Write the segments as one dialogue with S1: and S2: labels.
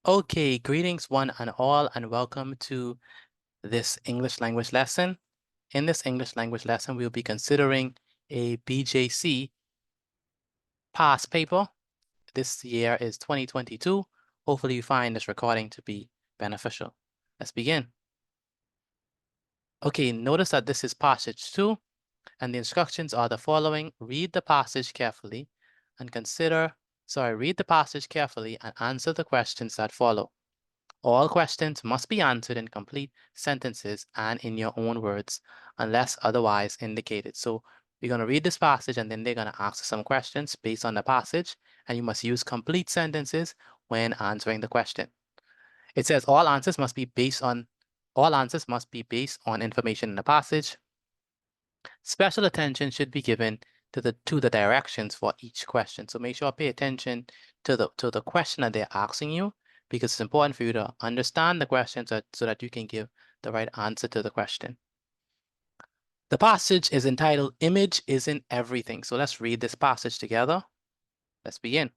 S1: Okay, greetings one and all, and welcome to this English language lesson. In this English language lesson, we'll be considering a BJC past paper. This year is 2022. Hopefully you find this recording to be beneficial. Let's begin. Okay, notice that this is passage 2, and the instructions are the following. Read the passage carefully and read the passage carefully and answer the questions that follow. All questions must be answered in complete sentences and in your own words, unless otherwise indicated. So we're going to read this passage and then they're going to ask some questions based on the passage, and you must use complete sentences when answering the question. It says all answers must be based on information in the passage. Special attention should be given to the directions for each question. So make sure pay attention to the question that they're asking you, because it's important for you to understand the question so that you can give the right answer to the question. The passage is entitled Image Isn't Everything. So let's read this passage together. Let's begin.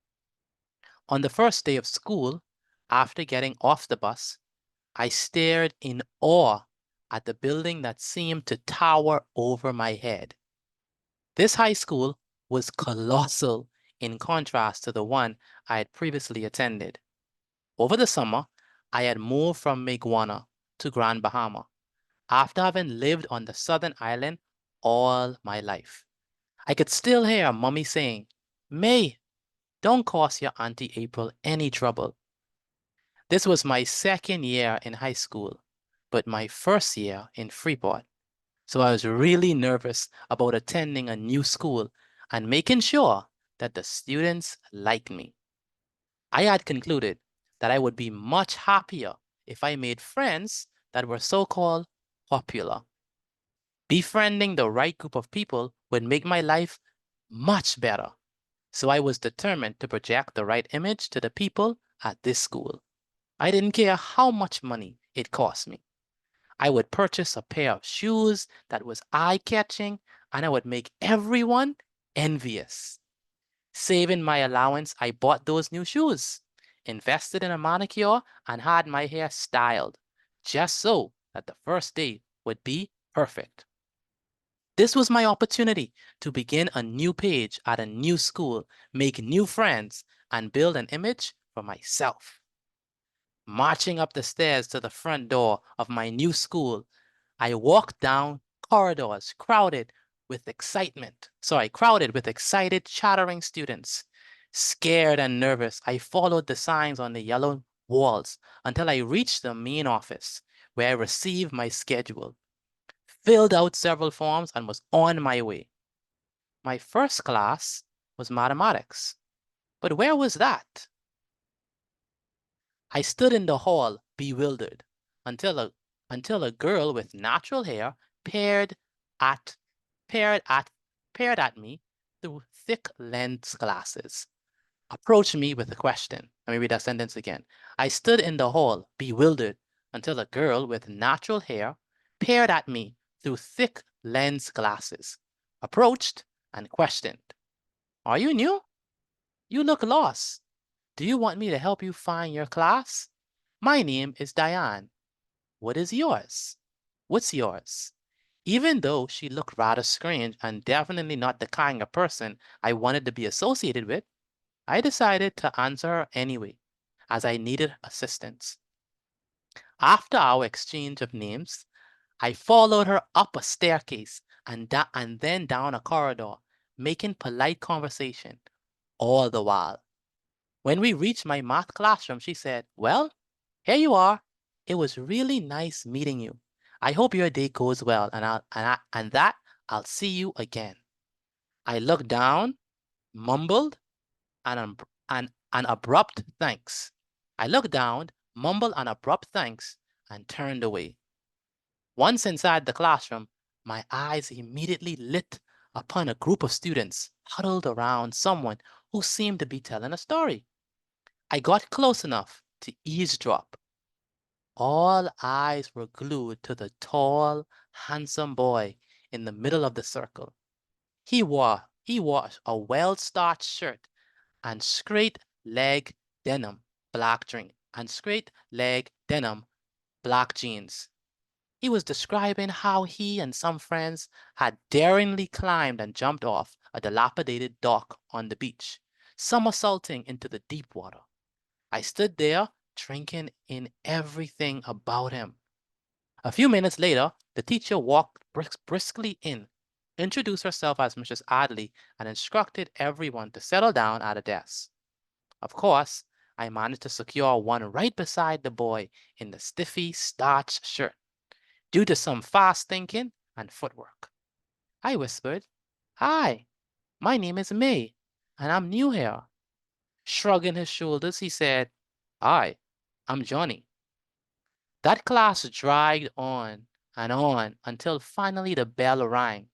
S1: On the first day of school, after getting off the bus, I stared in awe at the building that seemed to tower over my head. This high school was colossal in contrast to the one I had previously attended. Over the summer, I had moved from Maguana to Grand Bahama after having lived on the southern island all my life. I could still hear Mummy saying, "May, don't cause your Auntie April any trouble." This was my second year in high school, but my first year in Freeport. So I was really nervous about attending a new school and making sure that the students liked me. I had concluded that I would be much happier if I made friends that were so-called popular. Befriending the right group of people would make my life much better. So I was determined to project the right image to the people at this school. I didn't care how much money it cost me. I would purchase a pair of shoes that was eye-catching, and I would make everyone envious. Saving my allowance, I bought those new shoes, invested in a manicure, and had my hair styled, just so that the first day would be perfect. This was my opportunity to begin a new page at a new school, make new friends, and build an image for myself. Marching up the stairs to the front door of my new school, I walked down corridors crowded with excited, chattering students. Scared and nervous, I followed the signs on the yellow walls until I reached the main office, where I received my schedule, filled out several forms, and was on my way. My first class was mathematics, but where was that? I stood in the hall, bewildered, until a girl with natural hair peered at peered at me through thick lens glasses. Approached me with a question. Let me read that sentence again. I stood in the hall, bewildered, until a girl with natural hair peered at me through thick lens glasses. Approached and questioned. Are you new? You look lost. Do you want me to help you find your class? My name is Diane. What is yours? What's yours? Even though she looked rather strange and definitely not the kind of person I wanted to be associated with, I decided to answer her anyway, as I needed assistance. After our exchange of names, I followed her up a staircase and then down a corridor, making polite conversation all the while. When we reached my math classroom, she said, "Well, here you are. It was really nice meeting you. I hope your day goes well, and that I'll see you again." I looked down, mumbled an abrupt thanks. I looked down, mumbled an abrupt thanks, and turned away. Once inside the classroom, my eyes immediately lit upon a group of students huddled around someone who seemed to be telling a story. I got close enough to eavesdrop. All eyes were glued to the tall, handsome boy in the middle of the circle. He wore a well-starched shirt and straight leg denim and straight leg denim black jeans. He was describing how he and some friends had daringly climbed and jumped off a dilapidated dock on the beach, somersaulting into the deep water. I stood there, drinking in everything about him. A few minutes later, the teacher walked briskly in, introduced herself as Mrs. Adley, and instructed everyone to settle down at a desk. Of course, I managed to secure one right beside the boy in the stiffy starched shirt, due to some fast thinking and footwork. I whispered, "Hi, my name is May, and I'm new here." Shrugging his shoulders, he said, "Hi, I'm Johnny." That class dragged on and on until finally the bell rang.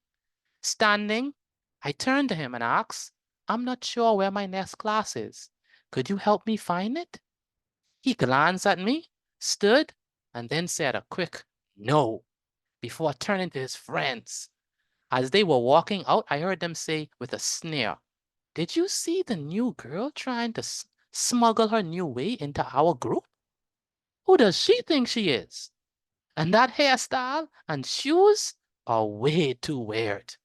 S1: Standing, I turned to him and asked, "I'm not sure where my next class is. Could you help me find it?" He glanced at me, stood, and then said a quick "no" before turning to his friends. As they were walking out, I heard them say with a sneer, "Did you see the new girl trying to smuggle her new way into our group? Who does she think she is? And that hairstyle and shoes are way too weird."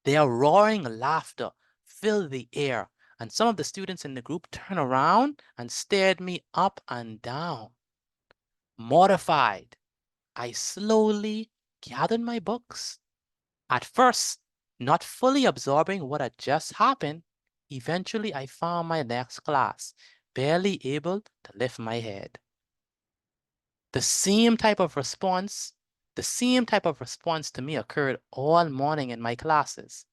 S1: Their roaring laughter filled the air, and some of the students in the group turned around and stared me up and down. Mortified, I slowly gathered my books. At first, not fully absorbing what had just happened, eventually I found my next class, barely able to lift my head. The same type of response, the same type of response to me occurred all morning in my classes.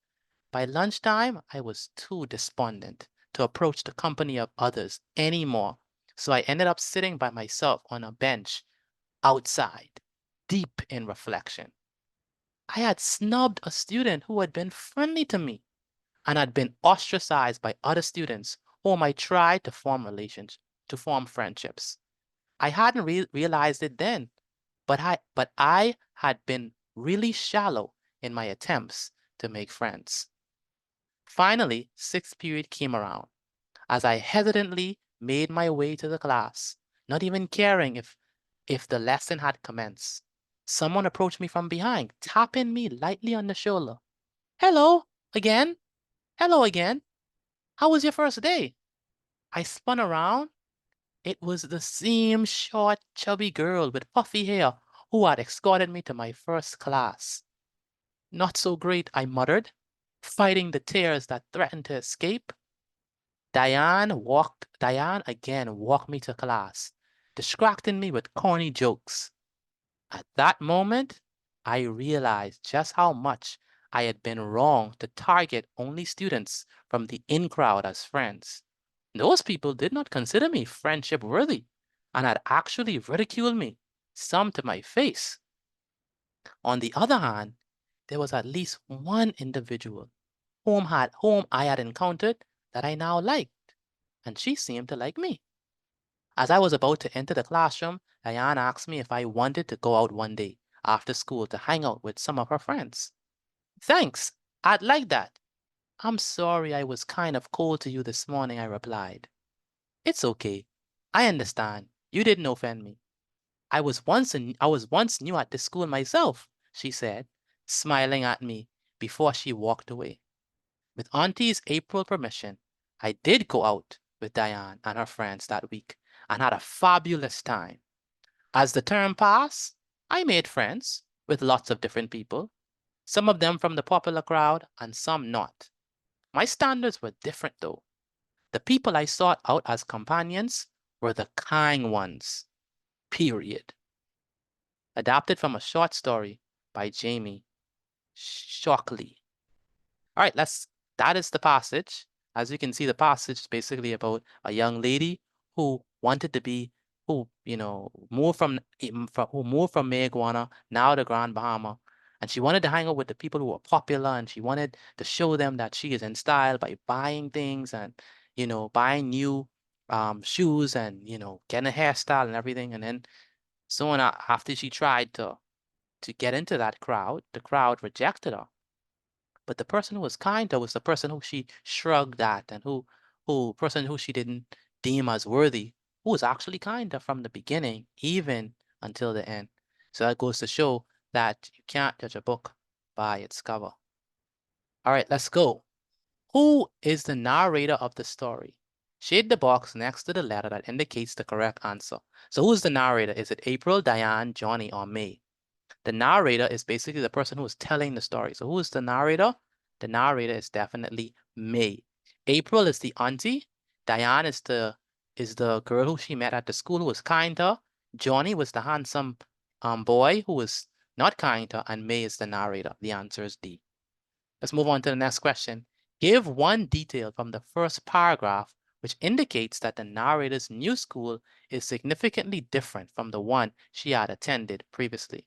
S1: By lunchtime, I was too despondent to approach the company of others anymore, so I ended up sitting by myself on a bench outside, deep in reflection. I had snubbed a student who had been friendly to me and had been ostracized by other students whom I tried to to form friendships. I hadn't realized it then, but I had been really shallow in my attempts to make friends. Finally, sixth period came around. As I hesitantly made my way to the class, not even caring if the lesson had commenced, someone approached me from behind, tapping me lightly on the shoulder. "Hello again. Hello again. How was your first day?" I spun around. It was the same short, chubby girl with puffy hair who had escorted me to my first class. "Not so great," I muttered, fighting the tears that threatened to escape. Diane again walked me to class, distracting me with corny jokes. At that moment, I realized just how much I had been wrong to target only students from the in crowd as friends. Those people did not consider me friendship worthy and had actually ridiculed me, some to my face. On the other hand, there was at least one individual whom I had encountered that I now liked, and she seemed to like me. As I was about to enter the classroom, Diane asked me if I wanted to go out one day after school to hang out with some of her friends. "Thanks, I'd like that." "I'm sorry I was kind of cold to you this morning," I replied. "It's okay. I understand. You didn't offend me. I was once new at this school myself," she said, smiling at me before she walked away. With Auntie's April permission, I did go out with Diane and her friends that week and had a fabulous time. As the term passed, I made friends with lots of different people, some of them from the popular crowd and some not. My standards were different though. The people I sought out as companions were the kind ones. Period. Adapted from a short story by Jamie Shockley. All right, that is the passage. As you can see, the passage is basically about a young lady who wanted to be, moved who moved from Mayagüana now to Grand Bahama, and she wanted to hang out with the people who were popular, and she wanted to show them that she is in style by buying things and, buying new shoes and, getting a hairstyle and everything. And then soon after she tried to get into that crowd, the crowd rejected her. But the person who was kind to her was the person who she shrugged at and who person who she didn't deem as worthy. who was actually kinder from the beginning, even until the end. So that goes to show that you can't judge a book by its cover. All right, let's go. Who is the narrator of the story? Shade the box next to the letter that indicates the correct answer. So who's the narrator? Is it April, Diane, Johnny, or May? The narrator is basically the person who is telling the story. So who is the narrator? The narrator is definitely May. April is the auntie. Diane is the girl who she met at the school who was kind to her. Johnny was the handsome boy who was not kind to her, and May is the narrator. The answer is D. Let's move on to the next question. Give one detail from the first paragraph which indicates that the narrator's new school is significantly different from the one she had attended previously.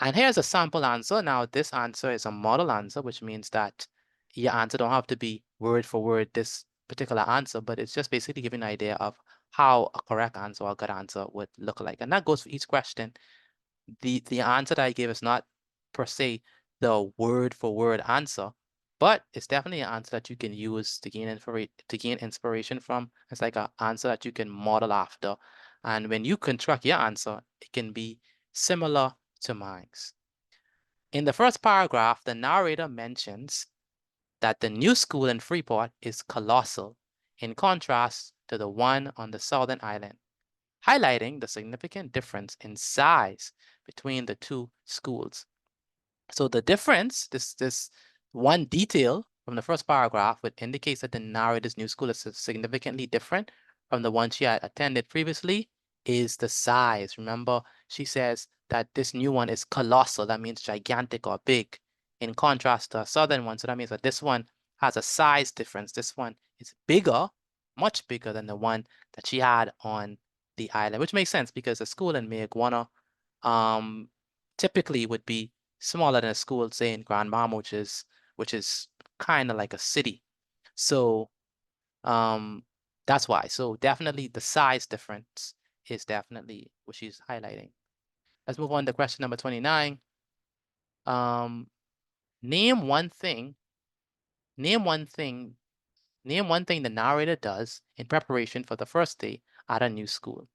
S1: And here's a sample answer. Now, this answer is a model answer, which means that your answer don't have to be word for word this particular answer, but it's just basically giving an idea of how a correct answer or a good answer would look like. And that goes for each question. The answer that I gave is not per se the word for word answer, but it's definitely an answer that you can use to gain inspiration from. It's like an answer that you can model after. And when you construct your answer, it can be similar to mine. In the first paragraph, the narrator mentions that the new school in Freeport is colossal, in contrast to the one on the southern island, highlighting the significant difference in size between the two schools. So the difference, this one detail from the first paragraph, which indicates that the narrator's new school is significantly different from the one she had attended previously, is the size. Remember, she says that this new one is colossal. That means gigantic or big, in contrast to a southern one. So that means that this one has a size difference. This one is bigger, much bigger than the one that she had on the island, which makes sense because the school in Mayaguana typically would be smaller than a school, say in Grand Mama, which is kind of like a city. So that's why. So definitely the size difference is definitely what she's highlighting. Let's move on to question number 29. Name one thing the narrator does in preparation for the first day at a new school.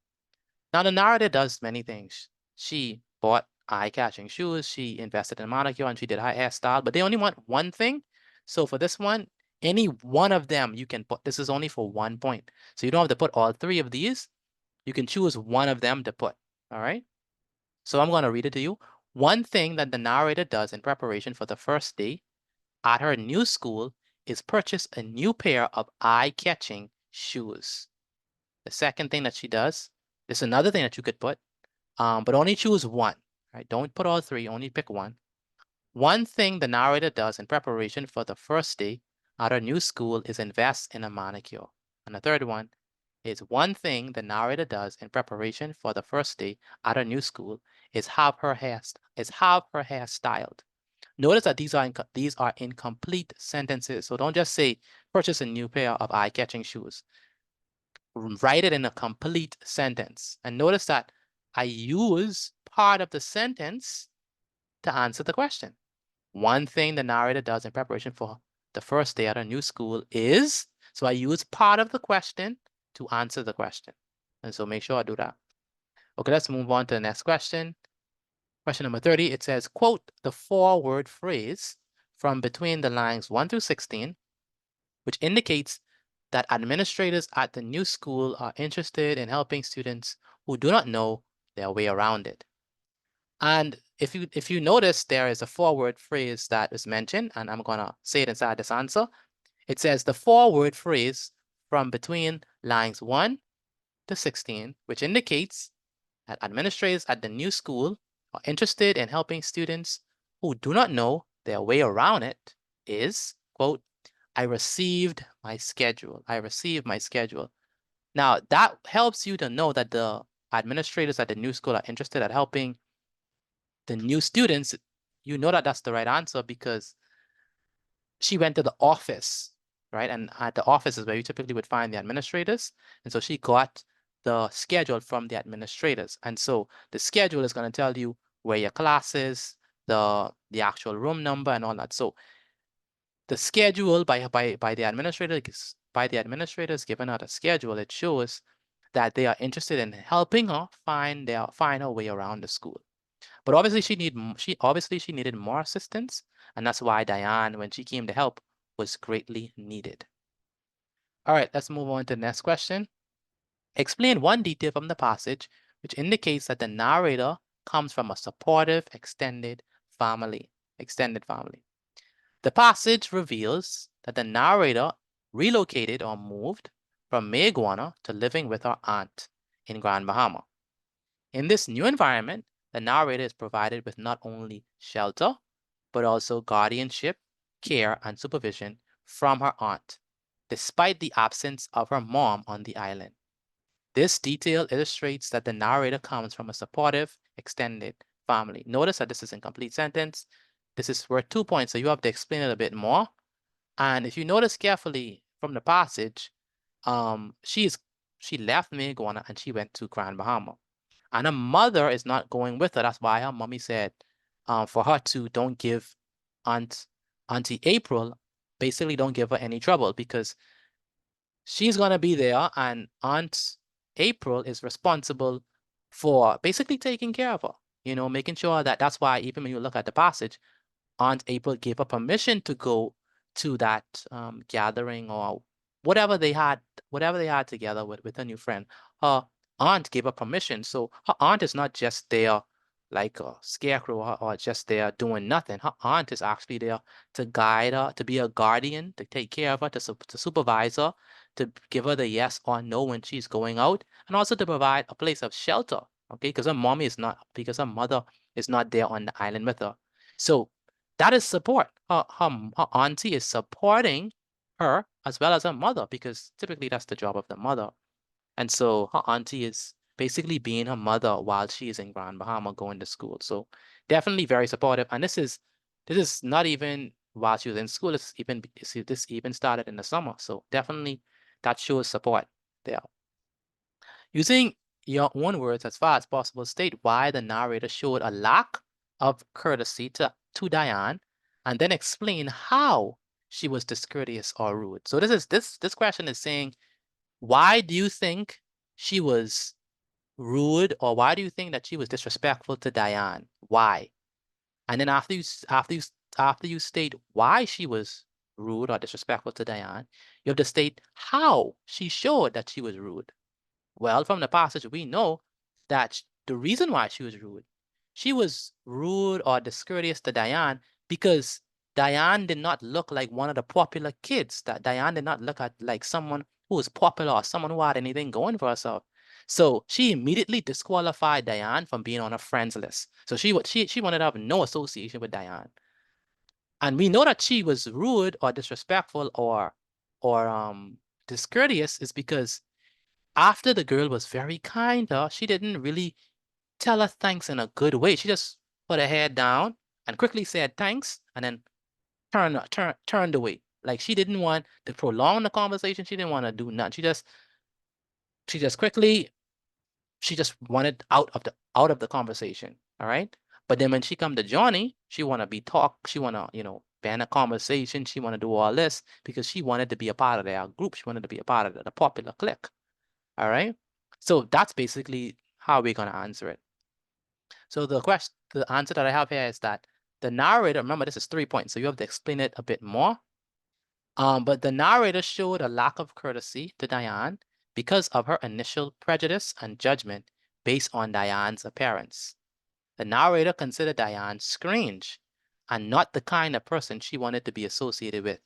S1: Now, the narrator does many things. She bought eye-catching shoes, she invested in manicure, and she did her hairstyle, but they only want one thing. So for this one, any one of them you can put. This is only for 1 point. So you don't have to put all 3 of these. You can choose one of them to put, all right? So I'm going to read it to you. One thing that the narrator does in preparation for the first day at her new school is purchase a new pair of eye-catching shoes. The second thing that she does, this is another thing that you could put, but only choose one, right? Don't put all 3, only pick one. One thing the narrator does in preparation for the first day at her new school is invest in a manicure. And the third one is one thing the narrator does in preparation for the first day at her new school is have her hair styled. Notice that these are incomplete sentences. So don't just say purchase a new pair of eye-catching shoes. Write it in a complete sentence. And notice that I use part of the sentence to answer the question. One thing the narrator does in preparation for the first day at a new school is, so I use part of the question to answer the question. And so make sure I do that. Okay, let's move on to the next question. Question number 30, it says, quote the 4-word phrase from between the lines 1 through 16, which indicates that administrators at the new school are interested in helping students who do not know their way around it. And if you notice, there is a 4-word phrase that is mentioned, and I'm gonna say it inside this answer. It says the 4-word phrase from between lines 1 to 16, which indicates that administrators at the new school are interested in helping students who do not know their way around it, is, quote, I received my schedule. I received my schedule. Now, that helps you to know that the administrators at the new school are interested at helping the new students. You know that that's the right answer because she went to the office, right? And at the office is where you typically would find the administrators. And so she got the schedule from the administrators. And so the schedule is going to tell you where your class is, the actual room number and all that. So the schedule by the administrators given out a schedule, it shows that they are interested in helping her find her way around the school. But obviously she needed more assistance, and that's why Diane, when she came to help, was greatly needed. All right, let's move on to the next question. Explain one detail from the passage which indicates that the narrator comes from a supportive, extended family. The passage reveals that the narrator relocated or moved from Mayguana to living with her aunt in Grand Bahama. In this new environment, the narrator is provided with not only shelter, but also guardianship, care, and supervision from her aunt, despite the absence of her mom on the island. This detail illustrates that the narrator comes from a supportive, extended family. Notice that this is an incomplete sentence. This is worth 2 points, so you have to explain it a bit more. And if you notice carefully from the passage, she left Mayguana and she went to Grand Bahama. And her mother is not going with her. That's why her mommy said for her to don't give Auntie April, basically don't give her any trouble, because she's going to be there and Aunt April is responsible for basically taking care of her, making sure that's why even when you look at the passage, Aunt April gave her permission to go to that gathering or whatever they had together with her new friend. Her aunt gave her permission. So her aunt is not just there like a scarecrow or just there doing nothing. Her aunt is actually there to guide her, to be a guardian, to take care of her, to supervise her, to give her the yes or no when she's going out, and also to provide a place of shelter, okay? Because her mother is not there on the island with her. So that is support. Her auntie is supporting her as well as her mother, because typically that's the job of the mother. And so her auntie is basically being her mother while she is in Grand Bahama going to school. So definitely very supportive. And this is not even while she was in school. This even started in the summer. So definitely that shows support there. Using your own words as far as possible, state why the narrator showed a lack of courtesy to Diane, and then explain how she was discourteous or rude. So this question is saying, why do you think she was rude, or why do you think that she was disrespectful to Diane? Why? And then after you state why she was rude or disrespectful to Diane, you have to state how she showed that she was rude. Well, from the passage, we know that the reason why she was rude or discourteous to Diane because Diane did not look like one of the popular kids. That Diane did not look like someone who was popular or someone who had anything going for herself. So she immediately disqualified Diane from being on her friends list. So she wanted to have no association with Diane. And we know that she was rude or disrespectful or discourteous is because after the girl was very kind to her, she didn't really tell her thanks in a good way. She just put her head down and quickly said thanks and then turned away. Like she didn't want to prolong the conversation. She didn't want to do nothing. She just wanted out of the conversation. All right. But then when she come to Johnny, she wanna she wanna, ban a conversation. She wanna do all this because she wanted to be a part of their group. She wanted to be a part of the popular clique. All right. So that's basically how we're gonna answer it. So the answer that I have here is that the narrator, remember this is 3 points, so you have to explain it a bit more. But the narrator showed a lack of courtesy to Diane because of her initial prejudice and judgment based on Diane's appearance. The narrator considered Diane strange and not the kind of person she wanted to be associated with.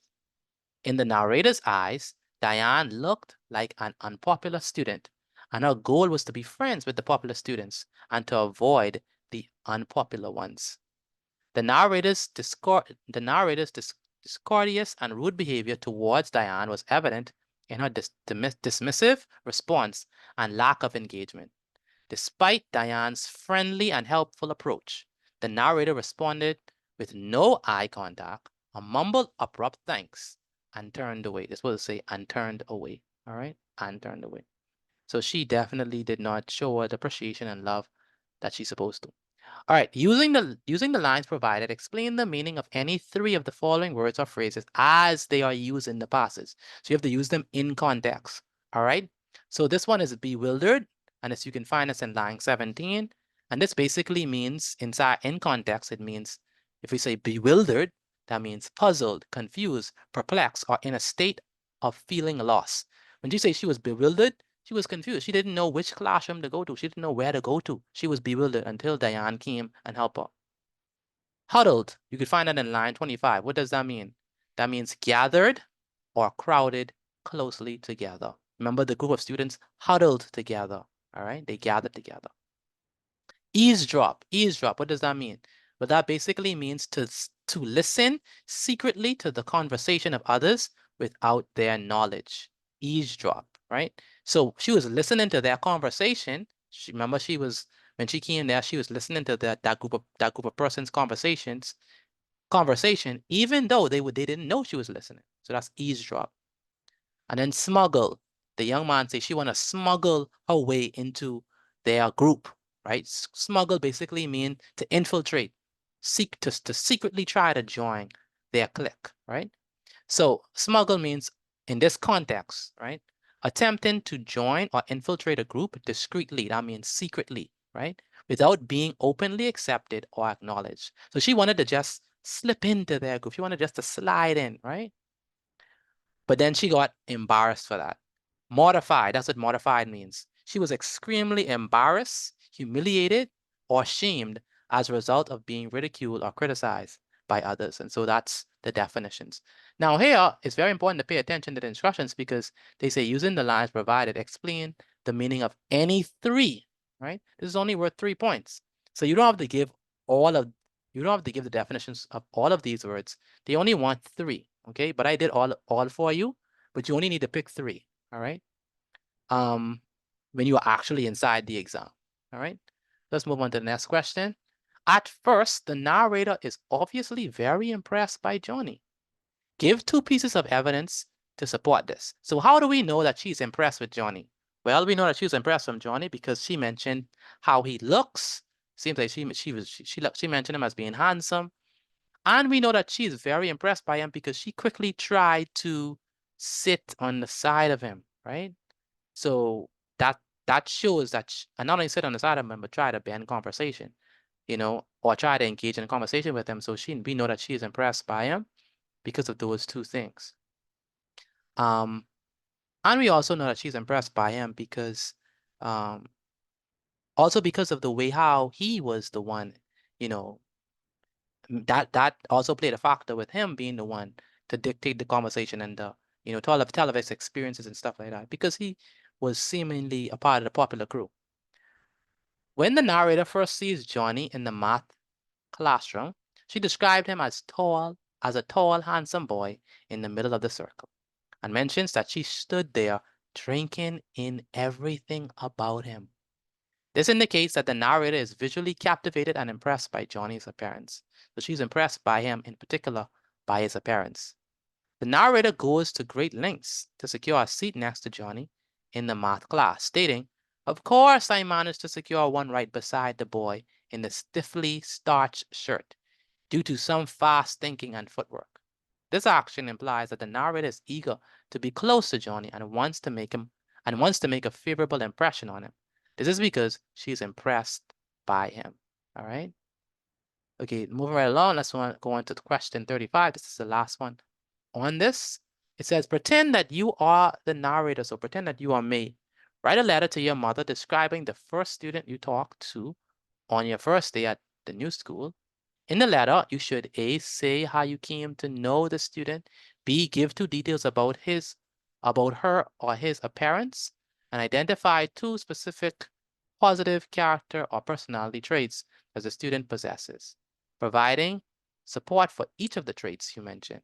S1: In the narrator's eyes, Diane looked like an unpopular student, and her goal was to be friends with the popular students and to avoid the unpopular ones. The narrator's discourteous and rude behavior towards Diane was evident in her dismissive response and lack of engagement. Despite Diane's friendly and helpful approach, the narrator responded with no eye contact, a mumbled abrupt thanks, and turned away. This was to say, and turned away. All right, and turned away. So she definitely did not show her the appreciation and love that she's supposed to. All right, using the lines provided, explain the meaning of any 3 of the following words or phrases as they are used in the passage. So you have to use them in context. All right. So this one is bewildered, and as you can find this in line 17. And this basically means, in context, it means, if we say bewildered, that means puzzled, confused, perplexed, or in a state of feeling lost. When you say she was bewildered, she was confused. She didn't know which classroom to go to. She didn't know where to go to. She was bewildered until Diane came and helped her. Huddled, you could find that in line 25. What does that mean? That means gathered or crowded closely together. Remember, the group of students huddled together, all right? They gathered together. Eavesdrop, what does that mean? Well, that basically means to listen secretly to the conversation of others without their knowledge. Eavesdrop, right? So she was listening to their conversation. Remember, when she came there, she was listening to that group of persons' conversation, even though they didn't know she was listening. So that's eavesdrop. And then smuggle. The young man says she want to smuggle her way into their group, right? Smuggle basically means to infiltrate, to secretly try to join their clique, right? So smuggle means, in this context, right, attempting to join or infiltrate a group discreetly. That means secretly, right, without being openly accepted or acknowledged. So she wanted to just slip into their group. She wanted just to slide in, right? But then she got embarrassed for that. Mortified, that's what mortified means. She was extremely embarrassed, humiliated, or shamed as a result of being ridiculed or criticized by others. And so that's the definitions. Now here, it's very important to pay attention to the instructions because they say using the lines provided, explain the meaning of any three, right? This is only worth 3 points. So you don't have to give the definitions of all of these words. They only want 3, okay? But I did all for you, but you only need to pick 3, all right? When you are actually inside the exam, all right? Let's move on to the next question. At first, the narrator is obviously very impressed by Johnny. Give 2 pieces of evidence to support this. So how do we know that she's impressed with Johnny? Well, we know that she was impressed with Johnny because she mentioned how he looks. Seems like she mentioned him as being handsome. And we know that she's very impressed by him because she quickly tried to sit on the side of him, right? So that shows that and not only sit on the side of him, but try to bend conversation, or try to engage in a conversation with him. So we know that she is impressed by him because of those 2 things. And we also know that she's impressed by him because, also because of the way how he was the one, that also played a factor with him being the one to dictate the conversation and tell of his experiences and stuff like that, because he was seemingly a part of the popular crew. When the narrator first sees Johnny in the math classroom, she described him as a tall, handsome boy in the middle of the circle, and mentions that she stood there drinking in everything about him. This indicates that the narrator is visually captivated and impressed by Johnny's appearance. So she's impressed by him, in particular, by his appearance. The narrator goes to great lengths to secure a seat next to Johnny in the math class, stating, "Of course I managed to secure one right beside the boy in the stiffly starched shirt, due to some fast thinking and footwork." This action implies that the narrator is eager to be close to Johnny and wants to make a favorable impression on him. This is because she's impressed by him. All right. Okay, moving right along, let's go on to question 35. This is the last one on this. It says, pretend that you are the narrator. So pretend that you are me. Write a letter to your mother describing the first student you talked to on your first day at the new school. In the letter, you should A, say how you came to know the student, B, give 2 details about her or his appearance, and identify 2 specific positive character or personality traits that the student possesses, providing support for each of the traits you mentioned.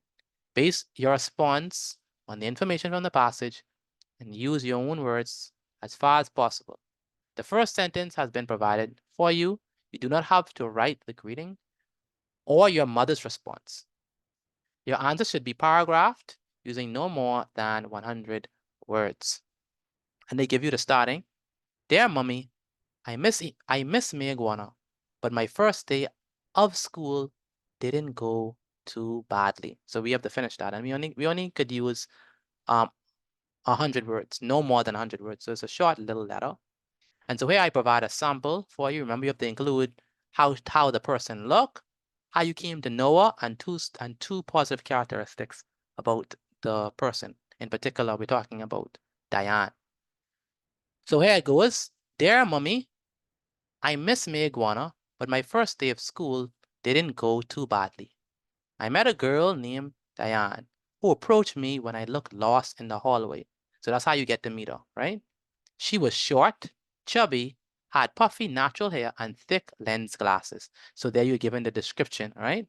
S1: Base your response on the information from the passage and use your own words as far as possible. The first sentence has been provided for you. You do not have to write the greeting or your mother's response. Your answer should be paragraphed using no more than 100 words. And they give you the starting. Dear Mommy, I miss me iguana, but my first day of school didn't go too badly. So we have to finish that, and we only could use 100 words, no more than 100 words. So it's a short little letter. And so here I provide a sample for you. Remember, you have to include how the person look, how you came to know her, and two positive characteristics about the person. In particular, we're talking about Diane. So here it goes. Dear Mommy, I miss my iguana, but my first day of school didn't go too badly. I met a girl named Diane who approached me when I looked lost in the hallway. So that's how you get to meet her, right? She was short, chubby, had puffy natural hair, and thick lens glasses. So there you're given the description, right?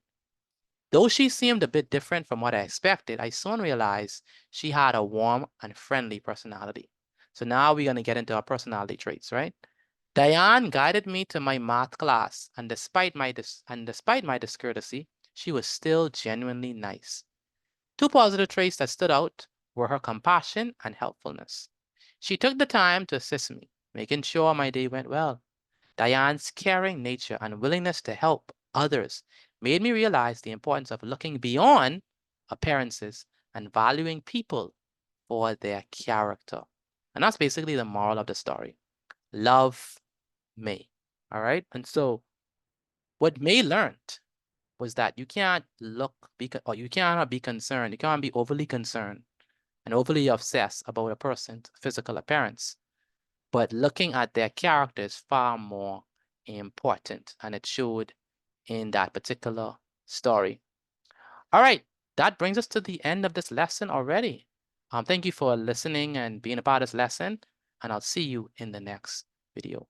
S1: Though she seemed a bit different from what I expected, I soon realized she had a warm and friendly personality. So now we're going to get into her personality traits, right? Diane guided me to my math class, and despite my discourtesy, she was still genuinely nice. Two positive traits that stood out were her compassion and helpfulness. She took the time to assist me, making sure my day went well. Diane's caring nature and willingness to help others made me realize the importance of looking beyond appearances and valuing people for their character. And that's basically the moral of the story. Love May. All right. And so what May learned was that you can't you cannot be concerned. You can't be overly concerned and overly obsessed about a person's physical appearance. But looking at their character is far more important. And it showed in that particular story. All right. That brings us to the end of this lesson already. Thank you for listening and being a part of this lesson. And I'll see you in the next video.